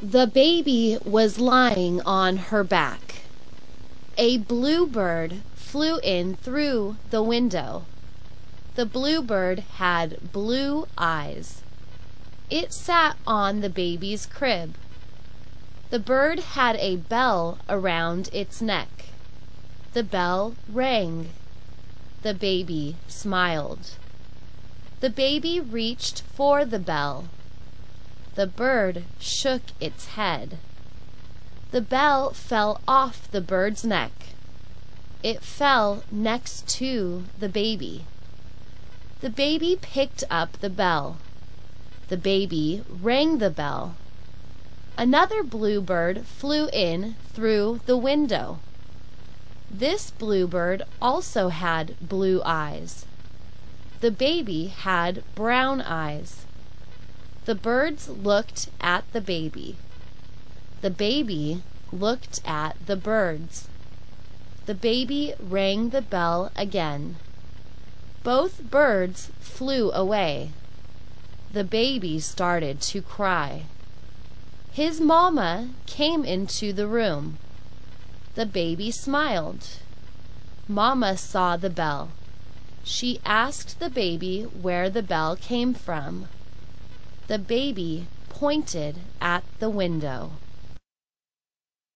The baby was lying on her back. A bluebird flew in through the window. The bluebird had blue eyes. It sat on the baby's crib. The bird had a bell around its neck. The bell rang. The baby smiled. The baby reached for the bell. The bird shook its head. The bell fell off the bird's neck. It fell next to the baby. The baby picked up the bell. The baby rang the bell. Another bluebird flew in through the window. This bluebird also had blue eyes. The baby had brown eyes. The birds looked at the baby. The baby looked at the birds. The baby rang the bell again. Both birds flew away. The baby started to cry. His mama came into the room. The baby smiled. Mama saw the bell. She asked the baby where the bell came from. The baby pointed at the window.